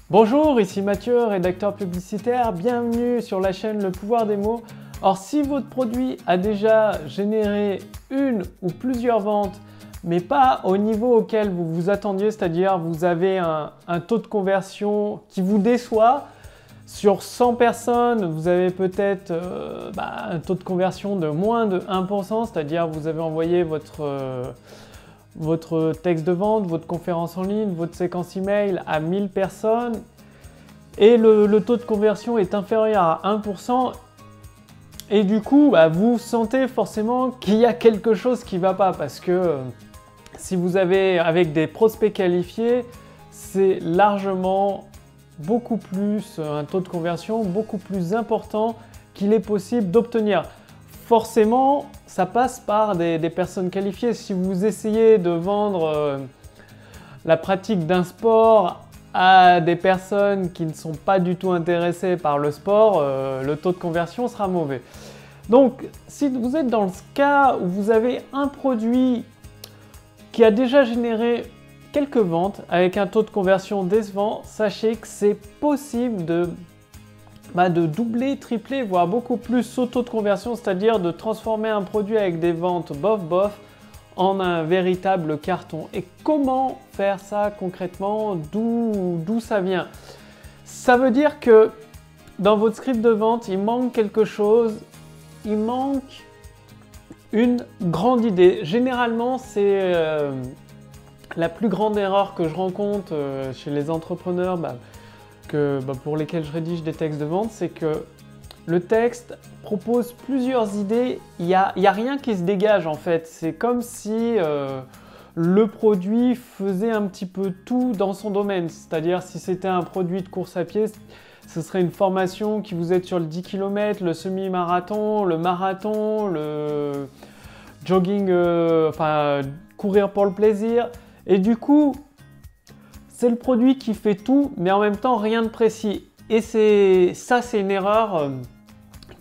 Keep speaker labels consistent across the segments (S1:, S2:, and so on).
S1: Bonjour, ici Mathieu, rédacteur publicitaire, bienvenue sur la chaîne Le Pouvoir des mots. Or, si votre produit a déjà généré une ou plusieurs ventes, mais pas au niveau auquel vous vous attendiez, c'est-à-dire vous avez un taux de conversion qui vous déçoit, sur 100 personnes, vous avez peut-être un taux de conversion de moins de 1%, c'est-à-dire vous avez envoyé votre texte de vente, votre conférence en ligne, votre séquence email à 1000 personnes et le taux de conversion est inférieur à 1%. Et du coup, vous sentez forcément qu'il y a quelque chose qui ne va pas parce que si vous avez avec des prospects qualifiés, c'est largement beaucoup plus, un taux de conversion beaucoup plus important qu'il est possible d'obtenir. Forcément, ça passe par des personnes qualifiées. Si vous essayez de vendre la pratique d'un sport à des personnes qui ne sont pas du tout intéressées par le sport, le taux de conversion sera mauvais. Donc, si vous êtes dans ce cas où vous avez un produit qui a déjà généré quelques ventes avec un taux de conversion décevant, sachez que c'est possible de doubler, tripler, voire beaucoup plus ce taux de conversion, c'est-à-dire de transformer un produit avec des ventes bof en un véritable carton. Et comment faire ça concrètement? D'où ça vient? Ça veut dire que dans votre script de vente, il manque quelque chose, il manque une grande idée. Généralement, c'est la plus grande erreur que je rencontre chez les entrepreneurs pour lesquels je rédige des textes de vente, c'est que le texte propose plusieurs idées, il n'y a rien qui se dégage en fait. C'est comme si le produit faisait un petit peu tout dans son domaine. C'est-à-dire si c'était un produit de course à pied, ce serait une formation qui vous aide sur le 10 km, le semi-marathon, le marathon, le jogging, courir pour le plaisir. Et du coup, c'est le produit qui fait tout, mais en même temps rien de précis. Et c'est une erreur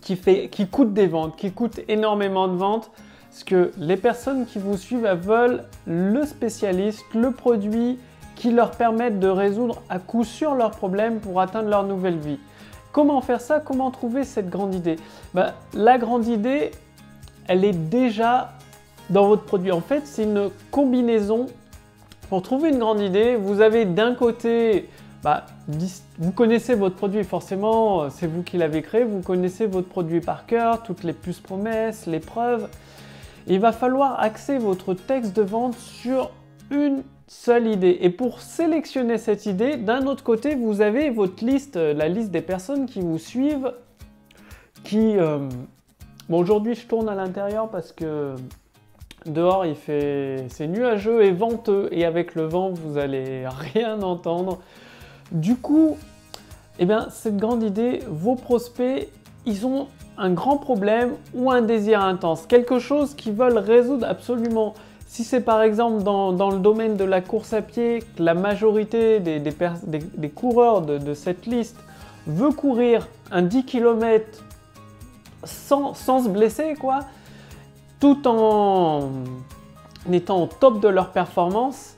S1: qui coûte des ventes, qui coûte énormément de ventes, parce que les personnes qui vous suivent, elles veulent le spécialiste, le produit qui leur permette de résoudre à coup sûr leurs problèmes pour atteindre leur nouvelle vie. Comment faire ça? Comment trouver cette grande idée? La grande idée, elle est déjà dans votre produit. En fait, c'est une combinaison. Pour trouver une grande idée, vous avez d'un côté, vous connaissez votre produit forcément, c'est vous qui l'avez créé, vous connaissez votre produit par cœur, toutes les puces promesses, les preuves. Il va falloir axer votre texte de vente sur une seule idée. Et pour sélectionner cette idée, d'un autre côté, vous avez votre liste, la liste des personnes qui vous suivent, aujourd'hui je tourne à l'intérieur parce que dehors, c'est nuageux et venteux et avec le vent, vous allez rien entendre. Du coup, cette grande idée, vos prospects, ils ont un grand problème ou un désir intense, quelque chose qu'ils veulent résoudre absolument. Si c'est par exemple dans le domaine de la course à pied, que la majorité des coureurs de cette liste veut courir un 10 km sans se blesser, tout en étant au top de leur performance,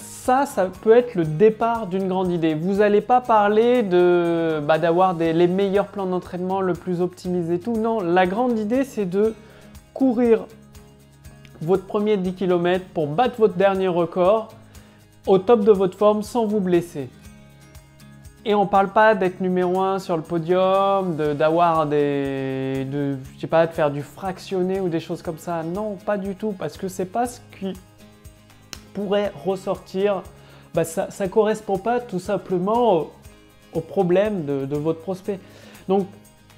S1: ça peut être le départ d'une grande idée. Vous n'allez pas parler d'avoir les meilleurs plans d'entraînement, le plus optimisé et tout. Non, la grande idée, c'est de courir votre premier 10 km pour battre votre dernier record au top de votre forme sans vous blesser. Et on ne parle pas d'être numéro 1 sur le podium, de faire du fractionné ou des choses comme ça. Non, pas du tout, parce que c'est pas ce qui pourrait ressortir. Ça ne correspond pas tout simplement au problème de votre prospect. Donc,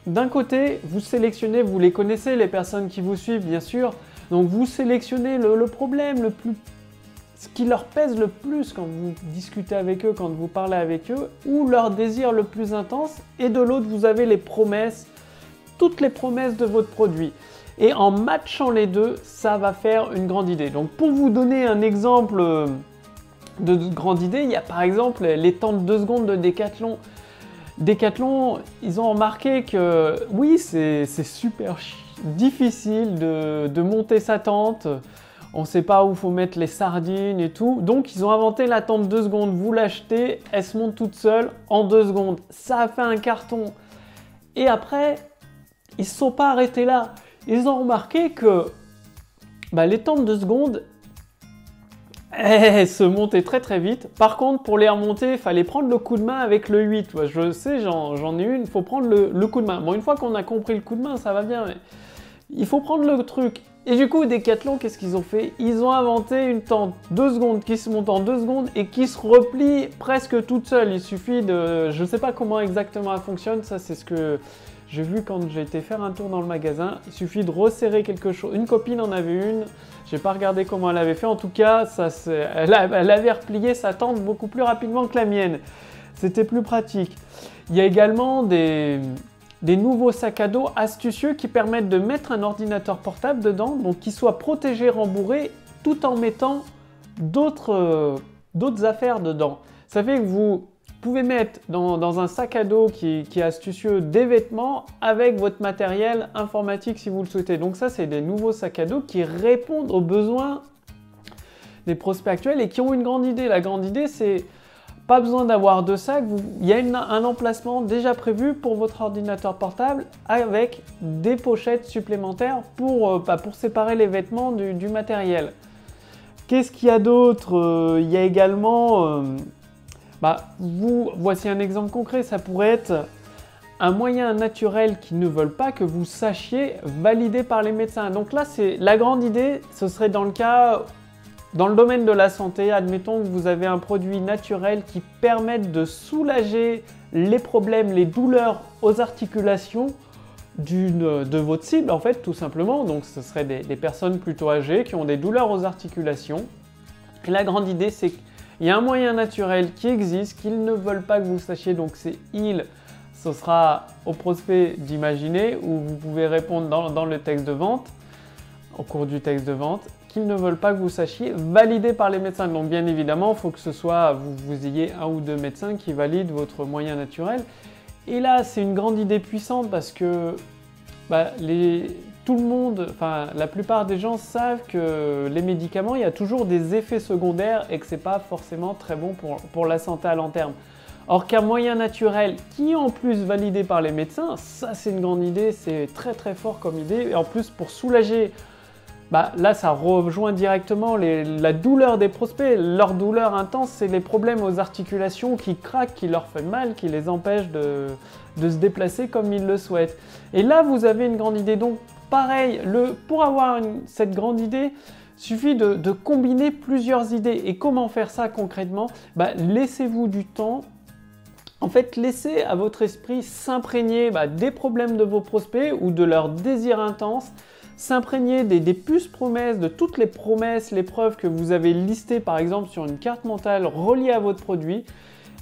S1: d'un côté, vous sélectionnez, vous les connaissez, les personnes qui vous suivent, bien sûr. Donc, vous sélectionnez le problème, ce qui leur pèse le plus quand vous discutez avec eux, quand vous parlez avec eux, ou leur désir le plus intense, et de l'autre, vous avez les promesses, toutes les promesses de votre produit. Et en matchant les deux, ça va faire une grande idée. Donc pour vous donner un exemple de grande idée, il y a par exemple les temps de 2 secondes de Decathlon. Decathlon, ils ont remarqué que oui, c'est super difficile de monter sa tente. on ne sait pas où il faut mettre les sardines et tout. Donc ils ont inventé l'attente 2 secondes. Vous l'achetez, elle se monte toute seule en 2 secondes. Ça a fait un carton. Et après, ils ne se sont pas arrêtés là. Ils ont remarqué que les tentes 2 secondes, se montaient très très vite. Par contre, pour les remonter, il fallait prendre le coup de main avec le 8. Ouais, je sais, j'en ai une, il faut prendre le coup de main. Bon, une fois qu'on a compris le coup de main, ça va bien, mais il faut prendre le truc. Et du coup, Decathlon, qu'est-ce qu'ils ont fait? Ils ont inventé une tente 2 secondes qui se monte en 2 secondes et qui se replie presque toute seule. Il suffit de... Je ne sais pas comment exactement elle fonctionne, ça c'est ce que j'ai vu quand j'ai été faire un tour dans le magasin. Il suffit de resserrer quelque chose. Une copine en avait une. J'ai pas regardé comment elle avait fait. En tout cas, elle avait replié sa tente beaucoup plus rapidement que la mienne. C'était plus pratique. Il y a également des nouveaux sacs à dos astucieux qui permettent de mettre un ordinateur portable dedans, donc qui soit protégé, rembourré, tout en mettant d'autres affaires dedans. Ça fait que vous pouvez mettre dans un sac à dos qui est astucieux des vêtements avec votre matériel informatique si vous le souhaitez. Donc ça, c'est des nouveaux sacs à dos qui répondent aux besoins des prospects actuels et qui ont une grande idée. La grande idée, c'est pas besoin d'avoir 2 sacs. Il y a un emplacement déjà prévu pour votre ordinateur portable avec des pochettes supplémentaires pour séparer les vêtements du matériel. Qu'est-ce qu'il y a d'autre? Il y a également... voici un exemple concret, ça pourrait être un moyen naturel qu'ils ne veulent pas que vous sachiez, validé par les médecins. Donc là, la grande idée, ce serait dans le domaine de la santé, admettons que vous avez un produit naturel qui permette de soulager les problèmes, les douleurs aux articulations de votre cible, en fait, tout simplement. Donc ce serait des personnes plutôt âgées qui ont des douleurs aux articulations. Et la grande idée, c'est qu'il y a un moyen naturel qui existe, qu'ils ne veulent pas que vous sachiez, donc c'est ce sera au prospect d'imaginer, où vous pouvez répondre dans le texte de vente, au cours du texte de vente, qu'ils ne veulent pas que vous sachiez, validé par les médecins. Donc bien évidemment, il faut que ce soit, vous ayez 1 ou 2 médecins qui valident votre moyen naturel. Et là, c'est une grande idée puissante parce que tout le monde, la plupart des gens savent que les médicaments, il y a toujours des effets secondaires et que ce n'est pas forcément très bon pour la santé à long terme. Or qu'un moyen naturel qui est en plus validé par les médecins, ça c'est une grande idée, c'est très très fort comme idée. Et en plus pour soulager, là ça rejoint directement la douleur des prospects. Leur douleur intense, c'est les problèmes aux articulations qui craquent, qui leur fait mal, qui les empêchent de se déplacer comme ils le souhaitent. Et là vous avez une grande idée. Donc pareil, pour avoir cette grande idée, il suffit de combiner plusieurs idées. Et comment faire ça concrètement? Laissez-vous du temps. En fait, laissez à votre esprit s'imprégner des problèmes de vos prospects ou de leurs désirs intenses, s'imprégner des puces promesses, de toutes les promesses, les preuves que vous avez listées par exemple sur une carte mentale reliée à votre produit,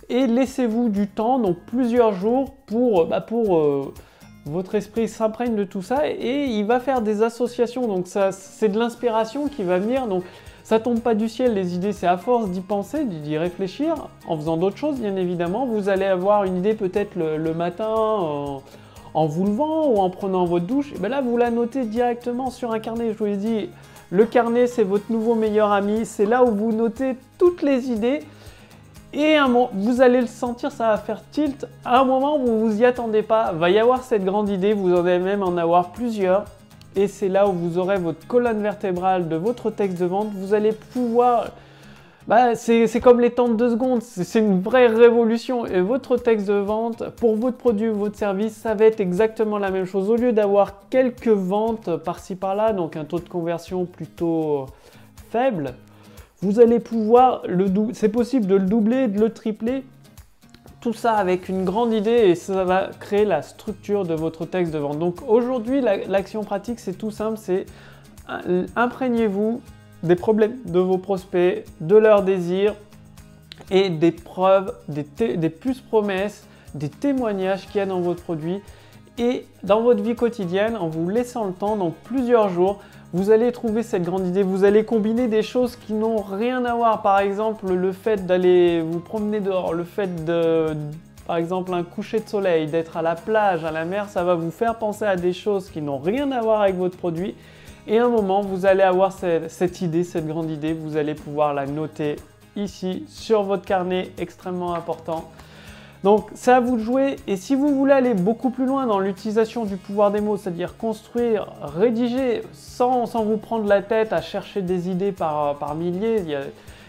S1: et laissez-vous du temps, donc plusieurs jours pour votre esprit s'imprègne de tout ça et il va faire des associations. Donc ça, c'est de l'inspiration qui va venir. Donc ça tombe pas du ciel, les idées, c'est à force d'y penser, d'y réfléchir, en faisant d'autres choses bien évidemment. Vous allez avoir une idée peut-être le matin en vous levant ou en prenant votre douche. Et là, vous la notez directement sur un carnet. Je vous l'ai dit, le carnet, c'est votre nouveau meilleur ami. C'est là où vous notez toutes les idées. Et vous allez le sentir, ça va faire tilt. À un moment où vous n'y attendez pas, va y avoir cette grande idée, vous allez même en avoir plusieurs. Et c'est là où vous aurez votre colonne vertébrale de votre texte de vente. Vous allez pouvoir... c'est comme les temps de 2 secondes, c'est une vraie révolution. Et votre texte de vente, pour votre produit ou votre service, ça va être exactement la même chose. Au lieu d'avoir quelques ventes par-ci par-là, donc un taux de conversion plutôt faible, vous allez pouvoir c'est possible de le doubler, de le tripler. Tout ça avec une grande idée et ça va créer la structure de votre texte de vente. Donc aujourd'hui, l'action pratique, c'est tout simple, c'est imprégnez-vous des problèmes de vos prospects, de leurs désirs et des preuves, des puces promesses, des témoignages qu'il y a dans votre produit. Et dans votre vie quotidienne, en vous laissant le temps, donc plusieurs jours, vous allez trouver cette grande idée. Vous allez combiner des choses qui n'ont rien à voir. Par exemple, le fait d'aller vous promener dehors, le fait par exemple, un coucher de soleil, d'être à la plage, à la mer, ça va vous faire penser à des choses qui n'ont rien à voir avec votre produit. et à un moment, vous allez avoir cette idée, cette grande idée, vous allez pouvoir la noter ici sur votre carnet, extrêmement important. Donc c'est à vous de jouer, et si vous voulez aller beaucoup plus loin dans l'utilisation du pouvoir des mots, c'est-à-dire construire, rédiger sans vous prendre la tête à chercher des idées par milliers,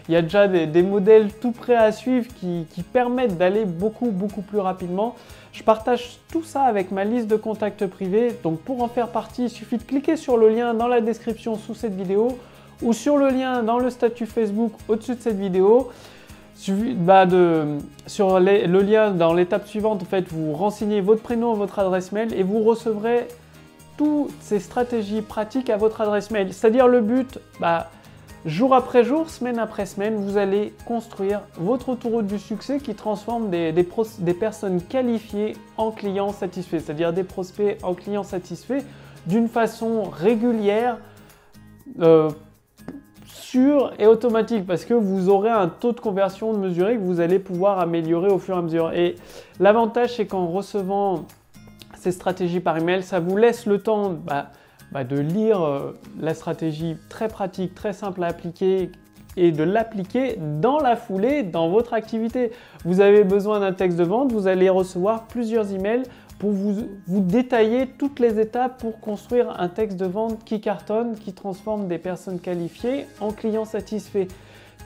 S1: il y a déjà des modèles tout prêts à suivre qui permettent d'aller beaucoup plus rapidement. Je partage tout ça avec ma liste de contacts privés, donc pour en faire partie, il suffit de cliquer sur le lien dans la description sous cette vidéo ou sur le lien dans le statut Facebook au-dessus de cette vidéo. Sur le lien dans l'étape suivante, en fait, vous renseignez votre prénom, votre adresse mail et vous recevrez toutes ces stratégies pratiques à votre adresse mail. C'est-à-dire le but, jour après jour, semaine après semaine, vous allez construire votre autoroute du succès qui transforme des personnes qualifiées en clients satisfaits, c'est-à-dire des prospects en clients satisfaits d'une façon régulière, sûre et automatique, parce que vous aurez un taux de conversion mesuré que vous allez pouvoir améliorer au fur et à mesure. Et l'avantage, c'est qu'en recevant ces stratégies par email, ça vous laisse le temps de lire la stratégie très pratique, très simple à appliquer et de l'appliquer dans la foulée dans votre activité. Vous avez besoin d'un texte de vente, vous allez recevoir plusieurs emails pour vous détailler toutes les étapes pour construire un texte de vente qui cartonne, qui transforme des personnes qualifiées en clients satisfaits.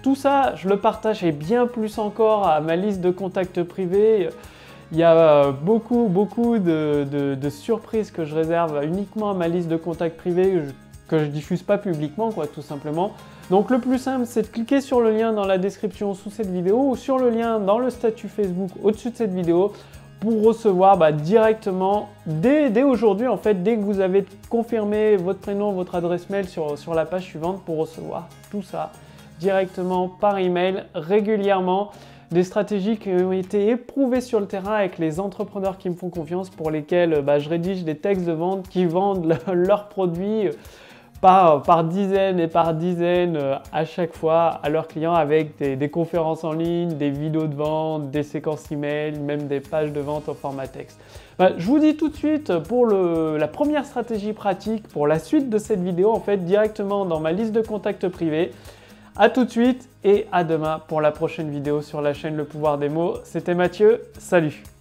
S1: Tout ça, je le partage et bien plus encore à ma liste de contacts privés. Il y a beaucoup de surprises que je réserve uniquement à ma liste de contacts privés que je diffuse pas publiquement, tout simplement. Donc le plus simple, c'est de cliquer sur le lien dans la description sous cette vidéo ou sur le lien dans le statut Facebook au-dessus de cette vidéo pour recevoir directement, dès aujourd'hui, en fait, dès que vous avez confirmé votre prénom, votre adresse mail sur la page suivante, pour recevoir tout ça directement par email régulièrement. Des stratégies qui ont été éprouvées sur le terrain avec les entrepreneurs qui me font confiance, pour lesquels je rédige des textes de vente qui vendent leurs produits par dizaines et par dizaines à chaque fois à leurs clients, avec des conférences en ligne, des vidéos de vente, des séquences email, même des pages de vente au format texte. Je vous dis tout de suite pour la première stratégie pratique, pour la suite de cette vidéo, en fait, directement dans ma liste de contacts privés. A tout de suite et à demain pour la prochaine vidéo sur la chaîne Le Pouvoir des Mots. C'était Mathieu, salut!